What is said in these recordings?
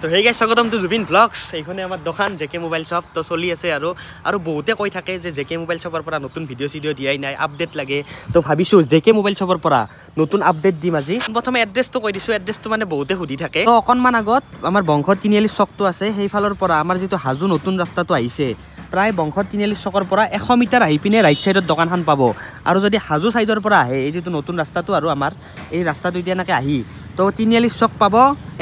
তো hey guys স্বাগতম two Zubeen blogs. এইখানে আমাৰ দোকান জেকে মোবাইল শপ তো চলি আছে আৰু বহুতে কৈ থাকে যে জেকে মোবাইল শপৰ পৰা নতুন ভিডিঅ' দিয়াই নাই, আপডেট লাগে। তো ভাবিছোঁ জেকে মোবাইল শপৰ পৰা নতুন আপডেট দিম আজি। প্ৰথমে এড্ৰেছটো কৈ দিছোঁ, এড্ৰেছটো মানে বহুতে সুধি থাকে। তো অকণমান আগত আমাৰ বংশত তিনিআলি চকটো আছে, সেইফালৰ পৰা আমাৰ যিটো হাজো নতুন ৰাস্তাটো আহিছে, প্ৰায় বংশত তিনিআলি চকৰ পৰা 100 মিটাৰ আহি পিনে ৰাইট চাইডত দোকানখন পাব। আৰু যদি হাজো চাইডৰ পৰা আহে, এই যিটো নতুন ৰাস্তাটো আৰু আমাৰ এই ৰাস্তাটো এতিয়া এনেকৈ আহি তো তিনিআলি চক পাব।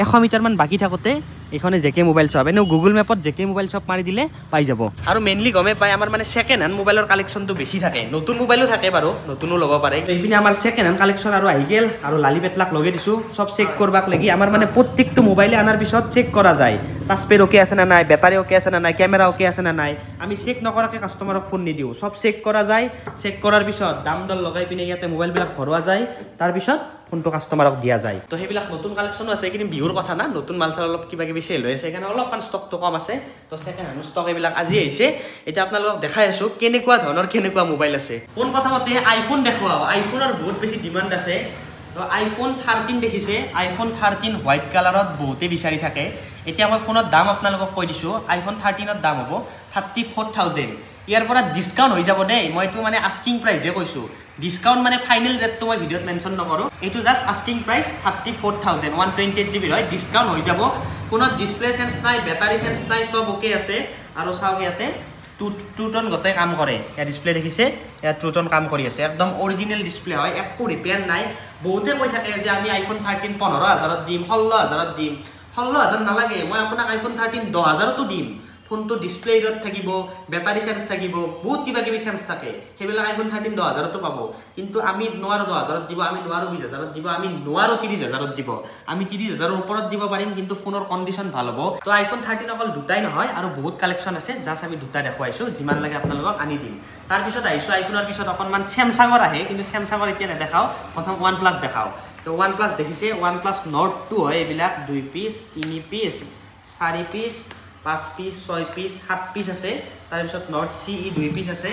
100 মিটাৰমান বাকী থাকোঁতে এইখনে জেকে মোবাইল শপ, এনেও গুগল মেপত জেকে মোবাইল শপ মাৰি দিলে পাই যাব। আৰু মেইনলি গমেই পায় আমাৰ মানে ছেকেণ্ড হেণ্ড মোবাইলৰ কালেকশ্যনটো বেছি থাকে, নতুন মোবাইলো থাকে বাৰু, নতুনো ল'ব পাৰে। এইপিনে আমাৰ ছেকেণ্ড হেণ্ড কালেকশ্যন আৰু আহি গ'ল, আৰু লালি পেটলাক লগাই দিছোঁ চব চেক কৰবাক লাগি। আমাৰ মানে প্ৰত্যেকটো মোবাইলে অনাৰ পিছত চেক কৰা যায়, টাচপেড অ'কে আছে নে নাই, বেটাৰী অ'কে আছে নে নাই, কেমেৰা অ'কে আছে নে নাই। আমি চেক নকৰাকৈ কাষ্টমাৰক ফোন নিদিওঁ, চব চেক কৰা যায়। চেক কৰাৰ পিছত দাম দৰ লগাই পিনে ইয়াতে মোবাইলবিলাক ভৰোৱা যায়, তাৰপিছত ফোনটো কাষ্টমাৰক দিয়া যায়। তো সেইবিলাক নতুন কালেকশ্যনো আছে, কিন্তু বিহুৰ কথা না, নতুন মাল চাল অলপ কিবা কিবি চেল হৈ আছে, সেইকাৰণে অলপমান ষ্টকটো কম আছে। তো ছেকেণ্ড হেণ্ড ষ্টক এইবিলাক আজি আহিছে। এতিয়া আপোনালোকক দেখাই আছোঁ কেনেকুৱা ধৰণৰ কেনেকুৱা মোবাইল আছে। পোন প্ৰথমতে আইফোন দেখুৱাওঁ। আইফোনৰ বহুত বেছি ডিমাণ্ড আছে। তো আইফোন 13 দেখিছে, আইফোন 13 হোৱাইট কালাৰত বহুতে বিচাৰি থাকে। এতিয়া মই ফোনৰ দাম আপোনালোকক কৈ দিছোঁ। আইফোন 13ৰ দাম হ'ব 34,000। ইয়াৰ পৰা ডিছকাউণ্ট হৈ যাব দেই, মই এইটো মানে আস্কিং প্ৰাইচহে কৈছোঁ। ডিছকাউণ্ট মানে ফাইনেল ৰেটটো মই ভিডিঅ'ত মেনশ্যন নকৰোঁ, এইটো জাষ্ট আস্কিং প্ৰাইচ 34,000, 128 GB হয়। ডিছকাউণ্ট হৈ যাব। ফোনত ডিছপ্লে চেঞ্জ নাই, বেটাৰী চেঞ্জ নাই, চব অ'কে আছে। আৰু চাওক ইয়াতে ট্ৰুটন গোটেই কাম কৰে। ইয়াত ডিছপ্লে দেখিছে, ইয়াত ট্ৰুটন কাম কৰি আছে, একদম অৰিজিনেল ডিছপ্লে হয়, একো ৰিপেয়াৰ নাই। বহুতে কৈ থাকে যে আমি আইফোন 13 15,000ত দিম, 16,000ত দিম। 16,000 নালাগে, মই আপোনাক আইফোন 13 10,000তো দিম। ফোনটো ডিছপ্লে ইৰত থাকিব, বেটাৰী চেঞ্জ থাকিব, বহুত কিবা কিবি চেঞ্জ থাকে। সেইবিলাক আইফোন 13 10,000তো পাব। কিন্তু আমি নোৱাৰোঁ 10,000ত দিব, আমি নোৱাৰোঁ 20,000ত দিব, আমি নোৱাৰোঁ 30,000ত দিব। আমি 30,000ৰ ওপৰত দিব পাৰিম, কিন্তু ফোনৰ কণ্ডিশ্যন ভাল হ'ব। তো আইফোন 13 অকল দুটাই নহয়, আৰু বহুত কালেকশ্যন আছে, জাষ্ট আমি দুটা দেখুৱাইছোঁ। যিমান লাগে আপোনালোকক আনি দিম। তাৰপিছত আহিছোঁ আইফোনৰ পিছত অকণমান চেমচাঙৰ আহে, কিন্তু চেমচাঙৰ এতিয়া নেদেখাওঁ, প্ৰথম ওৱান প্লাছ দেখাওঁ। তো ওৱান প্লাছ দেখিছে, ওৱান প্লাছ নৰ্ড 2 হয়। এইবিলাক 2 piece, 3 piece, 4 piece, 5 piece, 6 piece, 7 piece আছে। তাৰপিছত নৰ্ড CE 2 পিচ আছে,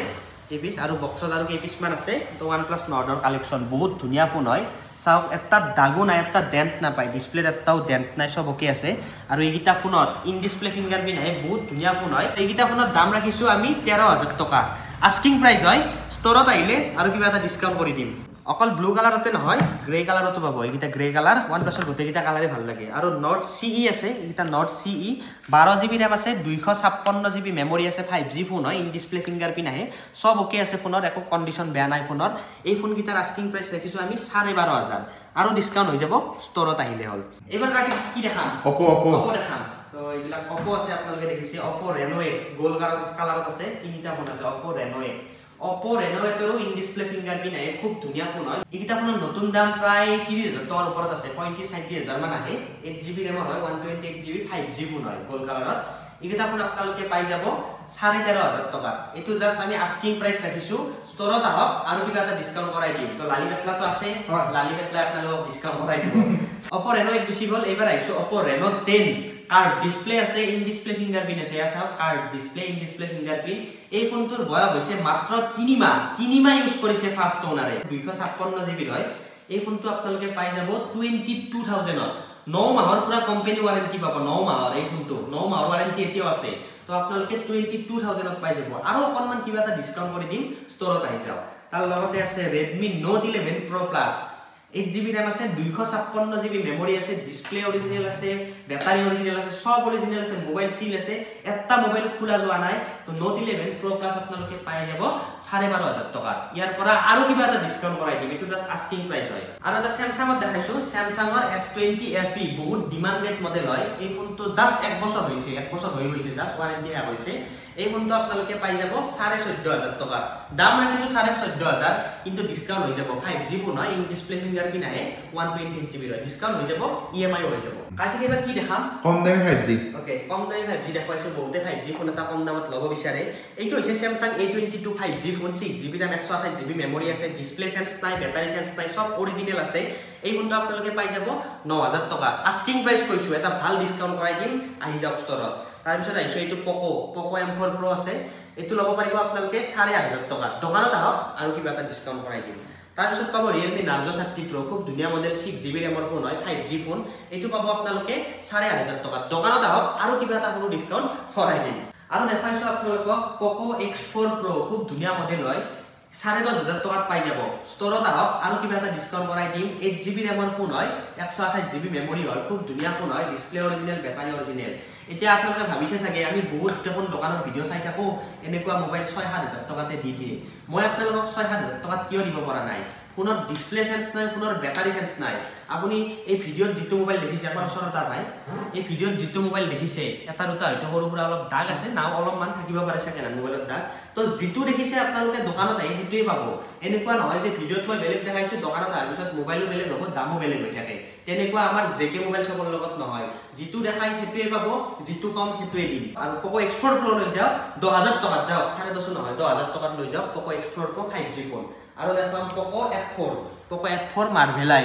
3 পিচ, আৰু বক্সত আৰু কেইপিচমান আছে। তো ওৱান প্লাছ নৰ্ডৰ কালেকশ্যন বহুত ধুনীয়া ফোন হয়। চাওক, এটা দাগো নাই, এটা ডেণ্ট নাপায়, ডিছপ্লেত এটাও ডেণ্ট নাই, চব অ'কে আছে। আৰু এইকেইটা ফোনত ইন ডিছপ্লে ফিংগাৰপ্ৰিণ্ট আহে, বহুত ধুনীয়া ফোন হয়। এইকেইটা ফোনত দাম ৰাখিছোঁ আমি 13,000 টকা, আস্কিং প্ৰাইচ হয়। ষ্টৰত আহিলে আৰু কিবা এটা ডিছকাউণ্ট কৰি দিম। অকল ব্লু কালাৰতে নহয়, গ্ৰে কালাৰতো পাব। এইকেইটা গ্ৰে কালাৰ, ওৱান প্লাছৰ গোটেইকেইটা কালাৰে ভাল লাগে। আৰু নৰ্ড CE আছে, এইকেইটা নৰ্ড CE 12 GB ৰেম আছে, 256 GB মেমৰি আছে, 5G ফোন হয়, ইন ডিছপ্লে ফিংগাৰপ্ৰিণ্ট আহে, চব অ'কে আছে ফোনৰ, একো কণ্ডিশ্যন বেয়া নাই ফোনৰ। এই ফোনকেইটাৰ আস্কিং প্ৰাইচ ৰাখিছোঁ আমি 12,500, আৰু ডিছকাউণ্ট হৈ যাব ষ্টৰত আহিলে হ'ল। এইবাৰ কি দেখাম? অপ' দেখাম। তো এইবিলাক অপ' আছে, আপোনালোকে দেখিছে অপ' Reno 8 গোল্ড কালাৰত আছে, 3টা ফোন আছে অপ' Reno 8। অপ' Reno 8ৰো ইন ডিছপ্লে ফিংগাৰপ্ৰিণ্ট আহে, খুব ধুনীয়া ফোন হয়। এইকেইটা ফোনৰ নতুন দাম প্ৰায় 30,000 টকাৰ ওপৰত আছে, 35-40,000 মান আহে। 8 GB ৰেমৰ হয়, 128 GB 5G ফোন হয় গোল্ড কালাৰত। এইকেইটা ফোন আপোনালোকে পাই যাব 13,500 টকাত। এইটো জাষ্ট আমি আস্কিং প্ৰাইচ ৰাখিছোঁ। ষ্টৰত আহক আৰু কিবা এটা ডিছকাউণ্ট কৰাই দিম। তো লালি পেটলাটো আছে, লালি পেটলাই আপোনালোকক ডিছকাউণ্ট কৰাই দিব। অপ' Reno 8 গুচি গ'ল। এইবাৰ আহিছোঁ অপ' Reno 10। কাৰ্ড ডিছপ্লে আছে, ইন ডিছপ্লে ফিংগাৰপ্ৰিণ্ট আছে। ইয়াত চাওক, card display, in display fingerprint. এই ফোনটোৰ বয়স হৈছে মাত্ৰ 3 মাহ। 3 মাহ ইউজ কৰিছে ফাৰ্ষ্ট ওনাৰে। 256 GB হয়। এই ফোনটো আপোনালোকে পাই যাব 22,000ত। 9 মাহৰ পুৰা কোম্পানী ৱাৰেণ্টি পাব, 9 মাহৰ। এই ফোনটো 9 মাহৰ ৱাৰেণ্টি এতিয়াও আছে। তো আপোনালোকে 22,000ত পাই যাব, আৰু অকণমান কিবা এটা ডিছকাউণ্ট কৰি দিম, ষ্টৰত আহি যাওক। তাৰ লগতে আছে Redmi Note 11 Pro Plus, 8 GB RAM আছে, 256 GB মেমৰি আছে, ডিছপ্লে অৰিজিনেল আছে, বেটাৰী অৰিজিনেল আছে, চব অৰিজিনেল আছে, মোবাইল চিল আছে, এটা মোবাইল খোলা যোৱা নাই। তো Note 11 Pro Plus আপোনালোকে পাই যাব 12,500 টকাত। ইয়াৰ পৰা আৰু কিবা এটা ডিছকাউণ্ট কৰাই দিম, এইটো জাষ্ট আস্কিং প্ৰাইচ হয়। আৰু এটা চেমচাঙত দেখাইছোঁ, চেমচাঙৰ S20 FE বহুত ডিমাণ্ডেড মডেল হয়। এই ফোনটো জাষ্ট 1 বছৰ হৈছে, 1 বছৰ হৈ গৈছে, জাষ্ট ৱাৰেণ্টি শেষ হৈছে। এই ফোনটো আপোনালোকে পাই যাব 14,500 টকা। দাম ৰাখিছোঁ 14,500, কিন্তু ডিছকাউণ্ট হৈ যাব। 5G ফোন হয়, ইন ডিছপ্লে ফিংগাৰপ্ৰিণ্ট আহে, 128 GB হয়, ডিছকাউণ্ট হৈ যাব, EMI হৈ যাব। কাটিক এবাৰ কি দেখাম? কম দামী 5G। অ'কে, কম দামী 5G দেখুৱাইছোঁ। বহুতে 5G ফোন এটা কম দামত ল'ব বিচাৰে। এইটো হৈছে Samsung A22 5G phone, 6 GB RAM, 128 GB memory আছে, ডিছপ্লে চেঞ্জ নাই, বেটাৰী চেঞ্জ নাই, চব অৰিজিনেল আছে। এই ফোনটো আপোনালোকে পাই যাব 9,000 টকা। আস্কিং প্ৰাইচ কৈছোঁ, এটা ভাল ডিছকাউণ্ট কৰাই দিম, আহি যাওক ষ্টৰত। তাৰপিছত আহিছোঁ এইটো Poco M4 Pro আছে। এইটো ল'ব পাৰিব আপোনালোকে 8,500 টকা। দোকানত আহক আৰু কিবা এটা ডিছকাউণ্ট কৰাই দিম। তাৰপিছত পাব Realme Narzo 30 Pro খুব ধুনীয়া মডেল 6GB ৰেমৰ ফোন হয় 5G ফোন এইটো পাব আপোনালোকে 8,500 টকা দোকানত আহক আৰু কিবা এটা কোনো ডিসকাউন্ট কৰাই দিম আৰু দেখাইছো আপোনালোকক Poco X4 Pro খুব ধুনীয়া মডেল হয় 10,500 টকাত পাই যাব ষ্টৰত আহক আৰু কিবা এটা ডিসকাউন্ট কৰাই দিম 8GB ৰেমৰ ফোন হয় 128GB মেমৰি হয় খুব ধুনীয়া ফোন হয় ডিসপ্লে অৰিজিনাল বেটাৰী অৰিজিনাল এতিয়া আপোনালোকে ভাবিছে চাগে আমি বহুত দেখোন দোকানৰ ভিডিও চাই থাকো এনেকুৱা মোবাইল 6,000 টকাতে দি দিয়ে মই আপোনালোকক 6,000 টকাত কিয় দিব পৰা নাই ফোনৰ ডিসপ্লে সেন্স নাই ফোনৰ বেটাৰী সেন্স নাই আপুনি এই ভিডিওত যেটো মোবাইল দেখিছে আপোনাৰ ওচৰটা ভাই এই ভিডিওত যেটো মোবাইল দেখিছে এটা দুটা হয়তো সৰু সুৰা অলপ দাগ আছে নাও অলপমান থাকিব পাৰে সেকেন্ড মোবাইলৰ দাগ তো যেটো দেখিছে আপোনালোকে দোকানত আহি হেতুই পাব এনেকুৱা নহয় যে ভিডিওত মই বেলেগ দেখাইছো দোকানত আহাৰ পিছত মোবাইলও বেলেগ হ'ব দামও বেলেগ হৈ থাকে তেনেকুৱা আমাৰ জেকে মোবাইল শ্বপৰ লগত নহয় যেটো দেখাই হেতুই পাব যেটো কম হেতুই দিম আৰু Poco X4 Pro লৈ যাও 10,000 টকাত যাও 10,500 নহয় 10,000 টকাত লৈ যাও Poco X4 Pro 5G phone আৰু দেখাম Poco F4 Marvella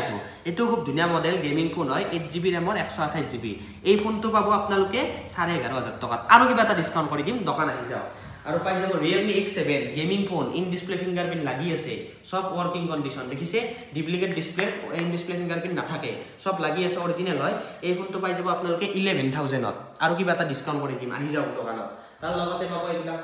এটো খুব ধুনীয়া মডেল গেমিং ফোন হয় 8GB ৰেমৰ 128GB এই ফোনটো পাব আপোনালোকে 11,500 টকাত আৰু কিবা এটা ডিসকাউন্ট কৰি দিম দোকান আহি যাও আৰু পাই যাব Realme X7 gaming phone in display fingerprint লাগি আছে সব ওয়ার্কিং কন্ডিশন দেখিছে duplicate display in display fingerprint নাথাকে সব লাগি আছে অরিজিনাল হয় এই ফোনটো পাই যাব আপোনালোকে 11,000 ত আৰু কিবা এটা ডিসকাউন্ট কৰি দিম আহি যাও দোকানত তাৰ লগতে পাব এইবিলাক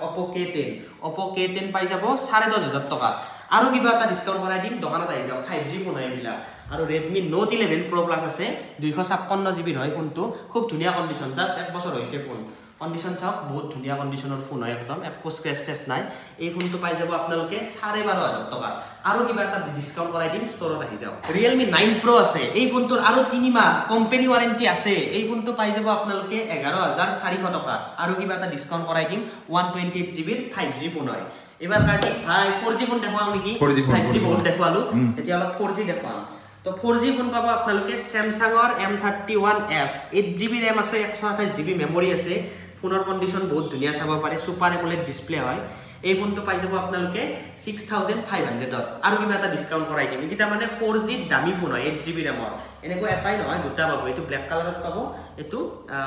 Oppo K10 পাই যাব 10,500 টকাত আৰু কিবা এটা ডিসকাউন্ট কৰাই দিম দোকানত আহি যাও 5G ফোন হয় এইবিলাক আৰু Redmi Note 11 Pro Plus আছে 256GB হয় ফোনটো খুব ধুনীয়া কন্ডিশন জাস্ট 1 বছৰ হৈছে ফোন কন্ডিশন চাওক বহুত ধুনীয়া কন্ডিশনৰ ফোন হয় একদম একো স্ক্ৰ্যাচেস নাই এই ফোনটো পাই যাব আপোনালোকে 12,500 টকা আৰু কিবা এটা ডিসকাউন্ট কৰাই দিম ষ্টৰত আহি যাও Realme 9 Pro আছে এই ফোনটোৰ আৰু 3 মাহ কোম্পানী ওয়াৰেন্টি আছে এই ফোনটো পাই যাব আপোনালোকে 11,400 টকা আৰু কিবা এটা ডিসকাউন্ট কৰাই দিম 128GB 5G ফোন হয় এবাৰ কাৰ্তিক ভাই 4G ফোন দেখাও নেকি 5G ফোন দেখালো এতিয়া অলপ 4G দেখাম তো 4G ফোন পাব আপোনালোকে Samsungৰ M31s 8GB RAM আছে 128GB মেমৰি আছে ফোনৰ কন্ডিশন বহুত ধুনীয়া চাব পাৰে সুপাৰ এমোলেড ডিসপ্লে হয় এই ফোনটো পাই যাব আপোনালোকে 6,500 ত আৰু কিবা এটা ডিসকাউন্ট কৰাই দিম কিটা মানে 4G দামী ফোন হয় 8GB RAM এনেকুৱা এটাই নহয় দুটা পাব এটো ব্ল্যাক কালাৰত পাব এটো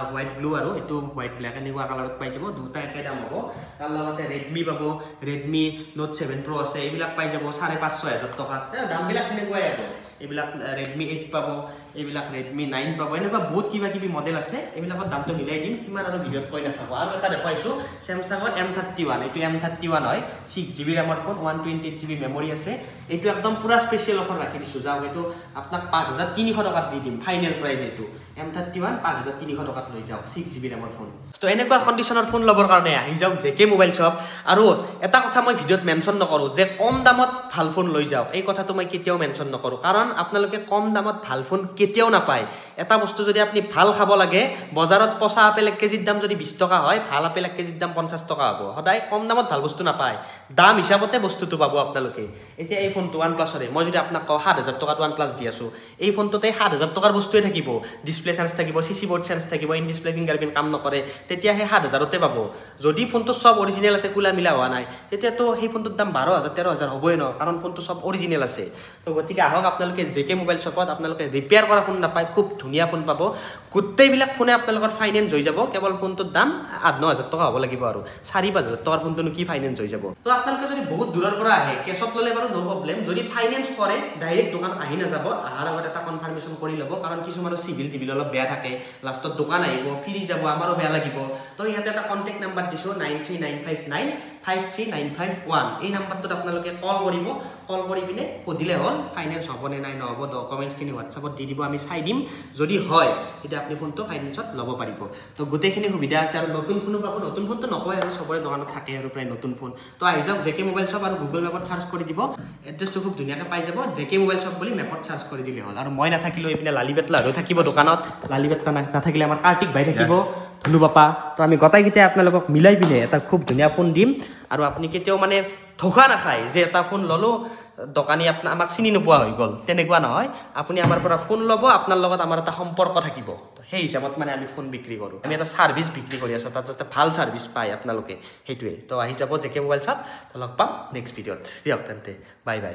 হোৱাইট ব্লু আৰু এটো হোৱাইট ব্ল্যাক এনেকুৱা কালাৰত পাই যাব দুটা একে দাম হ'ব তাৰ লগতে Redmi পাব Redmi Note 7 Pro আছে এইবিলাক পাই যাব 5,500 টকা দাম বিলাক এনেকুৱাই আৰু এইবিলাক Redmi 8 পাব এইবিলাক Redmi 9 পাব এনেকুৱা বহুত কিবা কিবি মডেল আছে এইবিলাকৰ দামটো মিলাই দিম কিমান আৰু ভিডিওত কৈ নাথাকো আৰু এটা দেখাইছো Samsungৰ M31 এটো M31 হয় 6GB RAM phone 128GB memory আছে এটো একদম পুৰা স্পেশাল অফাৰ ৰাখি দিছো যাও এটো আপোনাক 5,300 টকাত দি দিম ফাইনাল প্ৰাইস এটো M31 5,300 টকাত লৈ যাও 6GB RAM ফোন তো এনেকুৱা কন্ডিশনৰ ফোন লবৰ কাৰণে আহি যাওক জেকে মোবাইল শপ আৰু এটা কথা মই ভিডিওত মেনশন নকৰো যে কম দামত ভাল ফোন লৈ যাও এই কথাটো মই কেতিয়াও মেনশন নকৰো কাৰণ আপোনালোকে কম দামত ভাল ফোন কেতিয়াও নাপায় এটা বস্তু যদি আপনি ভাল খাব লাগে বজাৰত পচা আপেল 1 কেজিৰ দাম যদি 20 টকা হয় ভাল আপেল 1 কেজিৰ দাম 50 টকা হ'ব সদায় কম দামত ভাল বস্তু নাপায় দাম হিচাপতে বস্তুটো পাব আপোনালোকে এতিয়া এই ফোনটো OnePlus ৰে মই যদি আপোনাক কও 7,000 টকাত OnePlus দি আছো এই ফোনটোতে 7,000 টকাৰ বস্তুৱে থাকিব ডিসপ্লে সেন্স থাকিব CC বোৰ্ড সেন্স থাকিব ইন ডিসপ্লে ফিঙ্গাৰপ্ৰিন্ট কাম নকৰে তেতিয়া হে 7,000 তে পাব যদি ফোনটো সব অৰিজিনাল আছে কুলা মিলা হোৱা নাই তেতিয়া তো সেই ফোনটোৰ দাম 12,000 13,000 হ'বই ন কাৰণ ফোনটো সব অৰিজিনাল আছে তো গতিকে আহক আপোনালোকে জেকে মোবাইল শপত আপোনালোকে ৰিপেয়াৰ কৰা ফোন নাপায় খুব ধুনীয়া ফোন পাব গোটেইবিলাক ফোনে আপোনালোকৰ ফাইনান্স হৈ যাব কেৱল ফোনটোৰ দাম 8,000 টকা হ'ব লাগিব আৰু 4,500 টকাৰ ফোনটো কি ফাইনান্স হৈ যাব তো আপোনালোকে যদি বহুত দূৰৰ পৰা আহে কেছত ললে বাৰু নো প্ৰবলেম যদি ফাইনান্স কৰে ডাইৰেক্ট দোকান আহি না যাব আহাৰ আগত এটা কনফাৰ্মেশন কৰি ল'ব কাৰণ কিছুমানৰ সিভিল টিভিল অলপ বেয়া থাকে লাষ্টত দোকান আহিব ফিৰি যাব আমাৰো বেয়া লাগিব তো ইয়াতে এটা কন্টাক্ট নাম্বাৰ দিছো 9395953951 এই নাম্বাৰটোত আপোনালোকে কল কৰিব কল কৰি পিনে সুধিলে হ'ল ফাইনান্স হ'বনে নাই নহব ডকুমেন্টছ খিনি WhatsAppত দি দিব আমি চাই দিম যদি হয় তেতিয়া আপুনি ফোনটো ফাইনান্সত ল'ব পাৰিব তো গোটেইখিনি সুবিধা আছে আৰু নতুন ফোনো পাব নতুন ফোনটো নকয় আৰু সবৰে দোকানত থাকে আৰু প্ৰায় নতুন ফোন তো আহি যাওক জেকে মোবাইল শপ আৰু গুগল মেপত সাৰ্চ কৰি দিব এড্ৰেছটো খুব ধুনীয়াকৈ পাই যাব জেকে মোবাইল শপ বুলি মেপত সাৰ্চ কৰি দিলে হ'ল আৰু মই নাথাকিলো এইপিনে লালিবেতলা আৰু থাকিব দোকানত লালিবেতলা নাথাকিলে আমাৰ কাৰ্তিক ভাই থাকিব ধনু বাপা তো আমি গটাইকিটা আপোনালোকক মিলাই পিনে এটা খুব ধুনীয়া ফোন দিম আৰু আপুনি কেতিয়াও মানে ধোকা নাখায় যে এটা ফোন ললো দোকানী আপনা আমাক চিনি নোপোৱা হৈ গল তেনেকুৱা নহয় আপুনি আমাৰ পৰা ফোন ল'ব আপোনাৰ লগত আমাৰ এটা সম্পৰ্ক থাকিব সেই হিচাপত মানে আমি ফোন বিক্ৰী কৰো আমি এটা সাৰ্ভিস বিক্ৰী কৰি আছো তাত যাতে ভাল সাৰ্ভিস পায় আপোনালোকে হেতুৱে তো আহি যাব জেকে মোবাইল শপ লগ পাম নেক্সট ভিডিওত দিয়ক তেন্তে বাই বাই